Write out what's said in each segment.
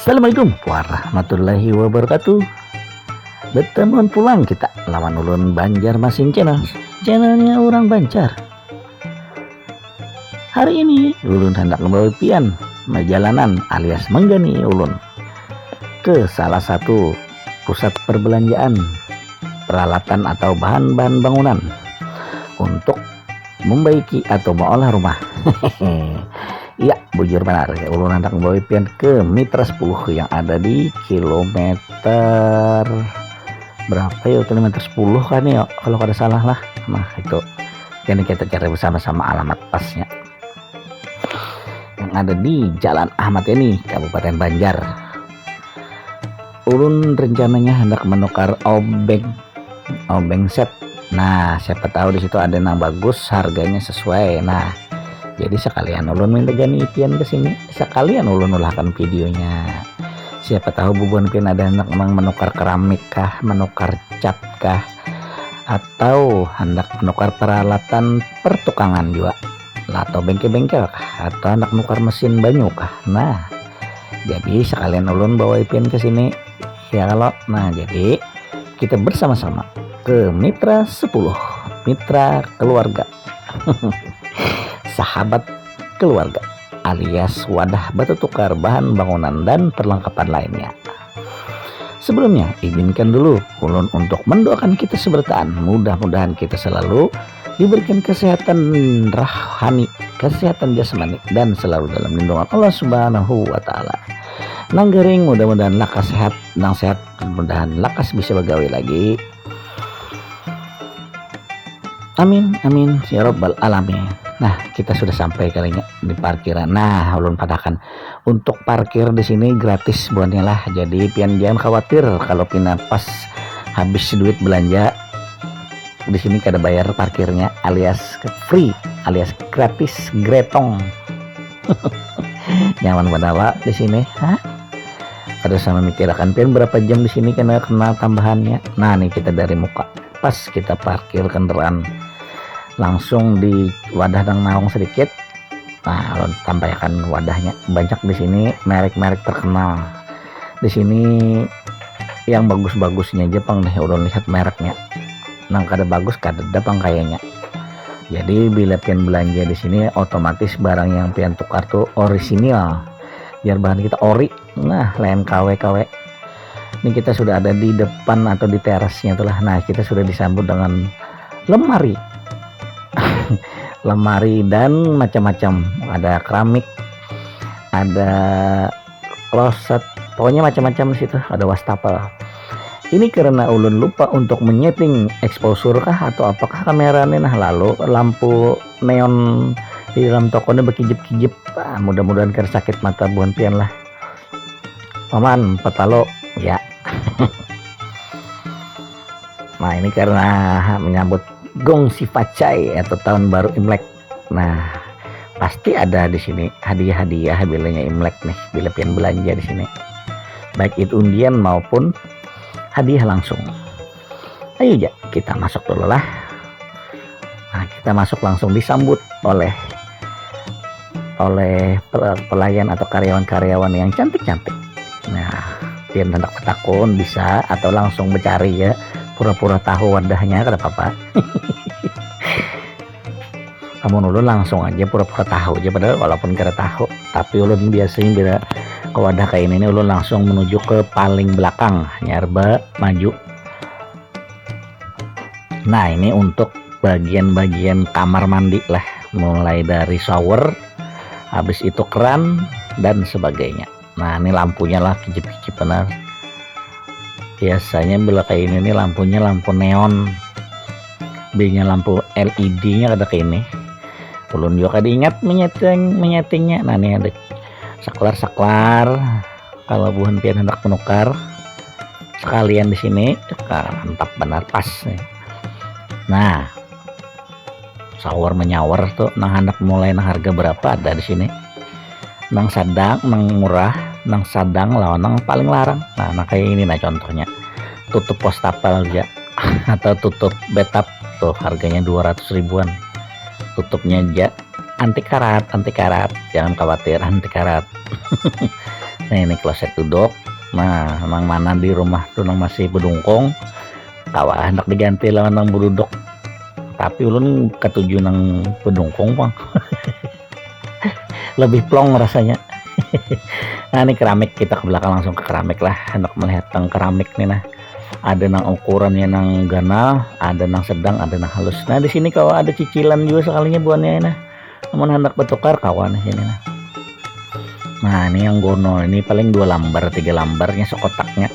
Assalamualaikum warahmatullahi wabarakatuh. Bertemuan pulang kita lawan ulun Banjarmasin channelnya orang Banjar. Hari ini ulun hendak membawa pian perjalanan alias menggani ulun ke salah satu pusat perbelanjaan peralatan atau bahan-bahan bangunan untuk membaiki atau mengolah rumah. Iya, bujur benar. Ulun hendak membawa pian ke Mitra 10 yang ada di kilometer berapa ya? Kilometer 10 kan ya, kalau ada salah lah. Nah itu, jadi kita cari bersama-sama alamat pasnya yang ada di Jalan Ahmad Yani, Kabupaten Banjar. Ulun rencananya hendak menukar obeng set. Nah, siapa tahu di situ ada yang bagus, harganya sesuai. Nah, jadi sekalian ulun minta gani pian ke sini, sekalian ulun ulahkan videonya. Siapa tahu bubuan pian ada hendak menukar keramik kah, menukar cat kah, atau hendak menukar peralatan pertukangan juga, atau bengkel-bengkel kah, atau hendak menukar mesin banyu kah. Nah, jadi sekalian ulun bawa pian ke sini ya kalau. Nah, jadi kita bersama-sama ke Mitra 10, Mitra Keluarga. Sahabat keluarga alias wadah batu tukar bahan bangunan dan perlengkapan lainnya. Sebelumnya izinkan dulu ulun untuk mendoakan kita sebertaan. Mudah-mudahan kita selalu diberikan kesehatan rohani, kesehatan jasmani, dan selalu dalam lindungan Allah Subhanahu wa Ta'ala. Nanggaring mudah-mudahan lakas sehat, nang sehat, mudah-mudahan lakas bisa begawe lagi. Amin amin ya rabbal alamin. Nah, kita sudah sampai kalinya di parkiran. Nah, ulun padakan untuk parkir di sini gratis buatnya lah. Jadi pian jangan khawatir kalau pina pas habis duit belanja di sini kada bayar parkirnya, alias free, alias gratis gretong. Nyaman badawa di sini. Hah? Ada sama mikirkan pian berapa jam di sini kena tambahannya. Nah, nih kita dari muka pas kita parkir kendaraan langsung di wadah dan naung sedikit. Nah, lo tambahkan wadahnya banyak di sini, merek-merek terkenal. Di sini yang bagus-bagusnya Jepang nih, udah lihat mereknya. Nang kada bagus kada dapang kayaknya. Jadi bila pian belanja di sini otomatis barang yang pian tukar tuh orisinil. Biar bahan kita ori. Nah, lain KW. Ini kita sudah ada di depan atau di terasnya itulah. Nah, kita sudah disambut dengan lemari dan macam-macam. Ada keramik, ada kloset, pokoknya macam-macam di situ. Ada wastafel. Ini karena ulun lupa untuk menyeting exposure kah atau apakah kameranya. Nah, lalu lampu neon di dalam tokonya berkijip-kijip. Mudah-mudahan kira sakit mata buan pian lah. Paman, petalo ya. Nah, ini karena menyambut Gong Sifacai atau tahun baru Imlek. Nah, pasti ada di sini hadiah-hadiah bilanya Imlek nih bila pian belanja di sini. Baik itu undian maupun hadiah langsung. Ayo ya, kita masuk dulu lah. Nah, kita masuk langsung disambut oleh pelayan atau karyawan-karyawan yang cantik-cantik. Nah, pian hendak petakun bisa atau langsung mencari ya. Pura-pura tahu wadahnya kada apa-apa. Kamu ulun langsung aja pura-pura tahu aja, padahal walaupun kada tahu, tapi ulun biasanya bila ke wadah kayak ini ulun langsung menuju ke paling belakang, nyarba maju. Nah, ini untuk bagian-bagian kamar mandi lah, mulai dari shower, habis itu keran dan sebagainya. Nah, ini lampunya lah kijip-kijip benar. Biasanya bila kayak ini nih lampunya lampu neon, B-nya lampu LED-nya ada kayak ini. Ulun juga diingat menyetingnya. Nah, ini ada saklar kalau buhan pian hendak menukar sekalian di sini. Mantap benar pas nih. Nah, sawar menyawar tuh nang handap mulai nang harga berapa ada di sini. Nang sadang, nang murah, nang sadang lawan nang paling larang. Nah kayak ini nah contohnya. Tutup postapel aja atau tutup betap tuh harganya 200 ribuan. Tutupnya aja anti karat, jangan khawatir anti karat. Nah ini kloset duduk. Nah nang mana di rumah tuh nang masih bedungkong kawah hendak diganti lawan nang beduduk, tapi ulun ketujuh nang bedungkong bang. Lebih plong rasanya. Nah ini keramik, kita ke belakang langsung ke keramik lah, hendak melihat tang keramik nih. Nah ada nang ukurannya nang ganal, ada nang sedang, ada nang halus. Nah di sini kalau ada cicilan juga sekalinya buannya. Nah namun hendak bertukar kawan di sini. Nah ini yang gono ini paling 2 lembar 3 lembarnya sekotaknya,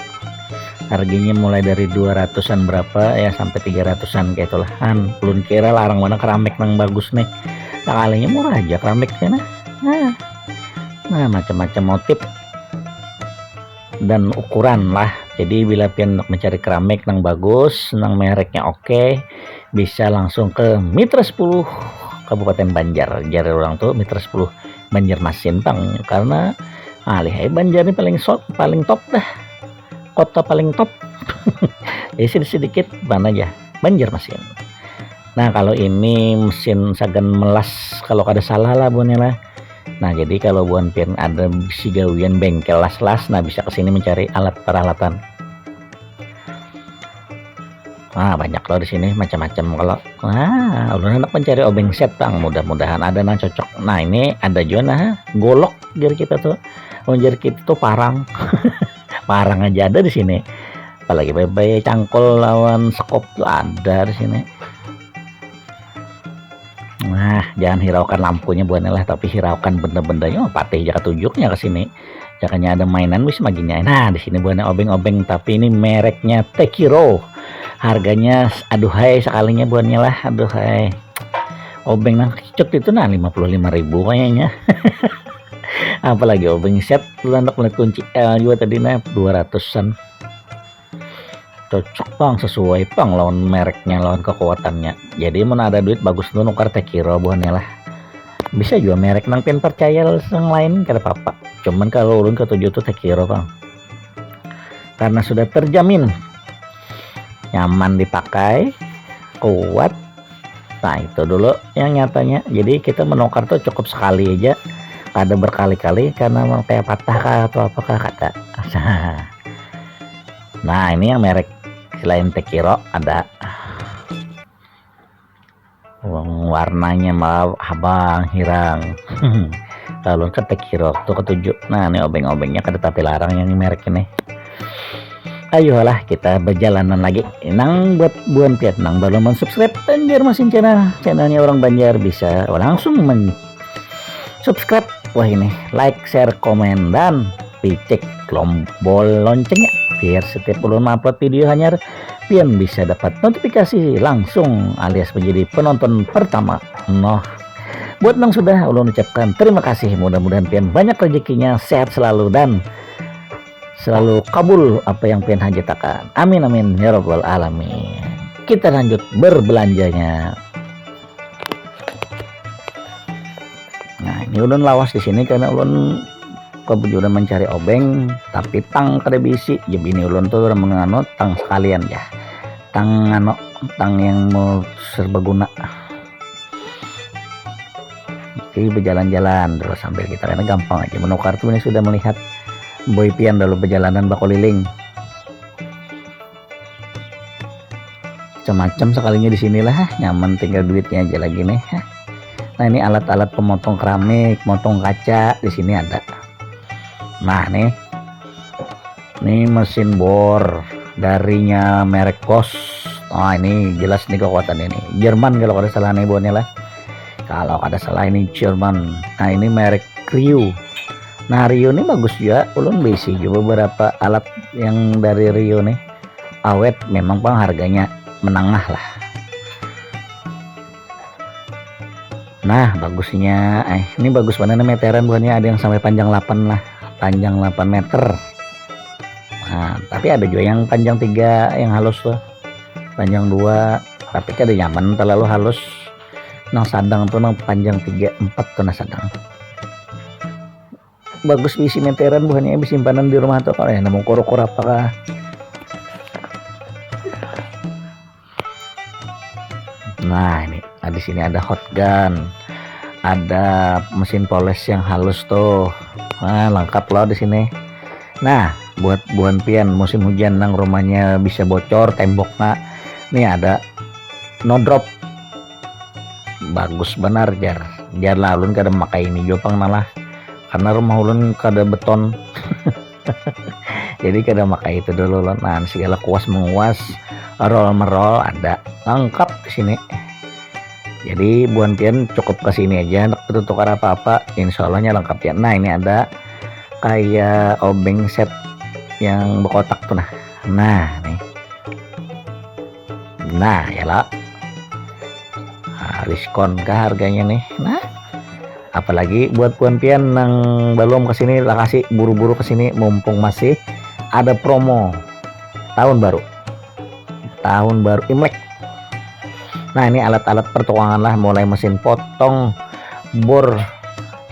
harganya mulai dari 200-an berapa ya sampai 300-an kayak itulah. Belum kira larang mana keramik nang bagus nih, sekalinya murah aja keramiknya. Nah macam-macam motif dan ukuran lah. Jadi bila pian mencari keramik nang bagus, nang mereknya oke, bisa langsung ke Mitra 10 Kabupaten Banjar. Jari orang tuh Mitra 10 Banjarmasin bang, karena lihai Banjar ini paling top dah, kota paling top. Jadi sedikit mana aja Banjarmasin. Nah kalau ini mesin sagan melas kalau ada salah lah buannya lah. Nah jadi kalau buan pian ada si gawian bengkel las-las, nah bisa kesini mencari alat peralatan. Banyak loh di sini macam-macam. Kalau ulun hendak mencari obeng set bang, mudah-mudahan ada nang cocok. Nah ini ada juga nah golok jar kita tuh, jar kita tuh parang. Parang aja ada di sini, apalagi bayi cangkol lawan skop tuh ada di sini. Nah jangan hiraukan lampunya buannya lah, tapi hiraukan benda-bendanya patih jaka tunjuknya ke sini. Jakanya ada mainan wis maginya. Nah di sini buannya obeng-obeng, tapi ini mereknya Tekiro. Harganya aduhai sekalinya buannya lah, aduhai. Obeng nang kicuk itu nah 55.000 kayaknya. Apalagi obeng set untuk melihat kunci L juga tadi nah 200-an. Cocok bang, sesuai bang lawan mereknya, lawan kekuatannya. Jadi mana ada duit bagus tuh nukar Tekiro buannya lah. Bisa juga merek nang pian percaya yang lain kada apa-apa. Cuman kalau ulun ketujuh tuh Tekiro bang, karena sudah terjamin nyaman dipakai, kuat. Nah itu dulu yang nyatanya. Jadi kita menukar tuh cukup sekali aja, ada berkali-kali karena kayak patah kah atau apakah kata. Nah ini yang merek selain Tekiro ada warnanya malah abang hirang. Kalau ke Tekiro tuh ketujuh. Nah ini obeng-obengnya kada tapi larang yang merek ini. Ayolah kita berjalanan lagi. Nang buat buan piat nang belum subscribe Banjarmasin channelnya orang Banjar, bisa langsung subscribe. Wah ini like, share, komen, dan dicek tombol loncengnya biar setiap ulun upload video hanya pian bisa dapat notifikasi langsung alias menjadi penonton pertama. Noh buat nang sudah ulun ucapkan terima kasih, mudah-mudahan pian banyak rezekinya, sehat selalu dan selalu kabul apa yang pian hajatakan. Amin amin ya rabbal alamin. Kita lanjut berbelanjanya. Nah ini ulun lawas di sini karena ulun kebetulan mencari obeng, tapi tang kada bisi. Jadi ini ulun tuh menganut tang sekalian ya, tang yang mau serbaguna. Jadi berjalan-jalan terus sambil kita karena gampang aja menukar tuh. Ini sudah melihat boy pian dalam perjalanan bakoliling macam-macam sekalinya di sinilah, nyaman, tinggal duitnya aja lagi nih. Nah ini alat-alat pemotong keramik, motong kaca di sini ada. Nah nih mesin bor darinya merek Bosch. Nah ini jelas nih kekuatan ini Jerman kalau ada salah nih bonnya lah, kalau ada salah ini Jerman. Nah ini merek Rio. Nah Rio ini bagus juga, ulun besi juga beberapa alat yang dari Rio nih, awet memang bang, harganya menengah lah. Nah bagusnya ini bagus banget meteran bukannya, ada yang sampai panjang 8 lah, panjang 8 meter. Nah, tapi ada juga yang panjang 3 yang halus tuh, panjang 2 tapi kada nyaman terlalu halus. Nang sadang tuh nang panjang 3 4 tuh nang sadang bagus bisi meteran bukannya bisa simpanan di rumah tuh kalau ya namun koro-koro apakah. Nah ini di sini ada hot gun, ada mesin poles yang halus tuh. Nah lengkap loh di sini. Nah buat buan pian musim hujan nang rumahnya bisa bocor temboknya, nih ada no drop bagus benar jar lalun kada makai ini jopang nalah karena rumah ulun kada beton. Jadi kada makai itu dulu loh. Nah segala kuas menguas roll merol ada lengkap di sini. Jadi buan pian cukup ke sini aja untuk tukar apa-apa insyaallah lengkap ya. Nah ini ada kayak obeng set yang berkotak tuh nah nih nah ya lah diskon kah harganya nih. Nah apalagi buat buan pian nang belum kesini lah kasih buru-buru kesini mumpung masih ada promo tahun baru Imlek. Nah ini alat-alat pertukangan lah mulai mesin potong bor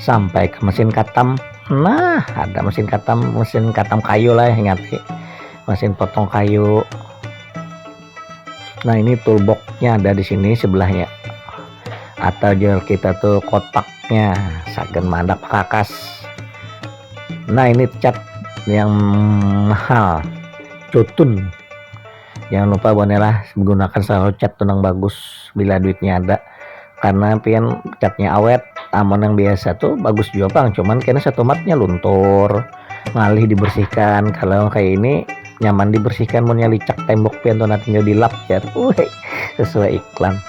sampai ke mesin katam. Nah ada mesin katam kayu lah ingat mesin potong kayu. Nah ini toolboxnya ada di sini sebelahnya atau jual kita tuh kotaknya sagen mandak kakas. Nah ini cat yang mahal cutun, jangan lupa bonela menggunakan selalu cat tunang bagus bila duitnya ada karena pian catnya awet. Aman yang biasa tuh bagus juga bang, cuman karena satu matnya luntur ngalih dibersihkan. Kalau kayak ini nyaman dibersihkan, mau licak tembok pian tuh tinggal dilap ya sesuai iklan.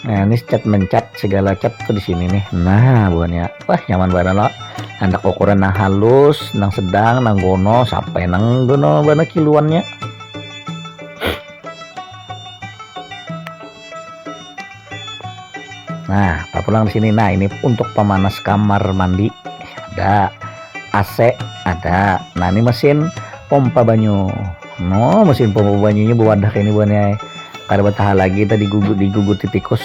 Nah ini cat mencat segala cat tuh di sini nih. Nah buahnya wah nyaman banget loh. Hendak ukuran nang halus, nang sedang, nang gono sampai nang gono bana kiluannya. Nah pulang di sini. Nah ini untuk pemanas kamar mandi ada, AC ada. Nah ini mesin pompa banyu. No mesin pompa banyunya bewadah kayak ini buahnya. Kada betah lagi tadi digugut tikus.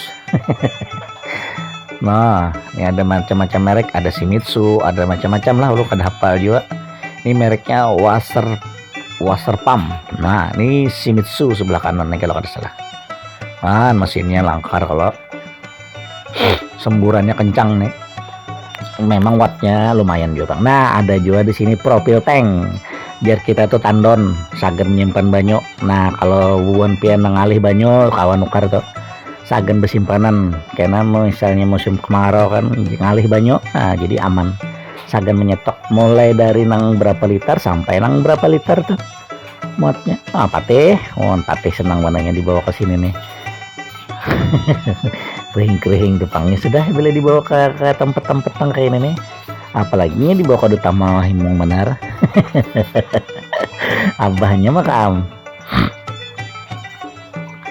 Nah ini ada macam-macam merek, ada Shimizu, ada macam-macam lah lu kada hafal juga. Ini mereknya Wasser Pump. Nah ini Shimizu sebelah kanan nih kalau kada salah. Nah mesinnya langkar kalau semburannya kencang nih. Memang wattnya lumayan juga bang. Nah ada juga di sini profil tank biar kita tuh tandon sagen menyimpan banyu. Nah kalau buan pian ngalih banyu kawan ukar tuh sagen bersimpanan karena misalnya musim kemarau kan ngalih banyu. Nah jadi aman sagen menyetok mulai dari nang berapa liter sampai nang berapa liter tuh muatnya. Patih patih senang warnanya dibawa ke sini nih. Kering depangnya sudah boleh dibawa ke tempat-tempat kayak ini nih. Apalagi dibawa ke duta mah himung benar. Abahnya mah kaam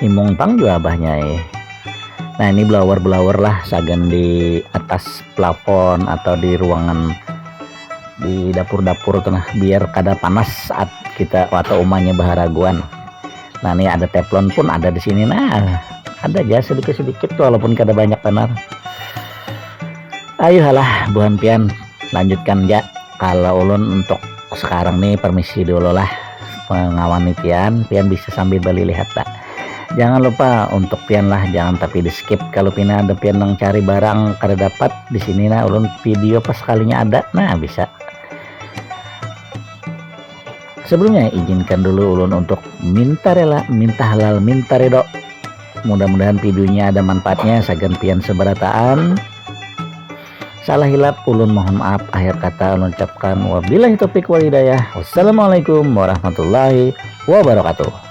himung tang juga abahnya Nah ini blower lah sagan di atas plafon atau di ruangan di dapur tuh nah biar kada panas saat kita atau umahnya baharaguan. Nah ini ada teflon pun ada di sini. Nah ada aja sedikit walaupun kada banyak benar. Ayo halah buan pian lanjutkan ya. Kalau ulun untuk sekarang nih permisi dulu lah pengawan pian bisa sambil beli lihat tak. Jangan lupa untuk pian lah jangan tapi di skip. Kalau pina ada pian yang cari barang kada dapat di sini nah ulun video pas kalinya ada. Nah bisa. Sebelumnya izinkan dulu ulun untuk minta rela, minta halal, minta ridho. Mudah-mudahan videonya ada manfaatnya. Sagan pian seberataan. Salah hilap ulun mohon maaf. Akhir kata ulun ucapkan wabillahi taufiq wal hidayah. Wassalamualaikum warahmatullahi wabarakatuh.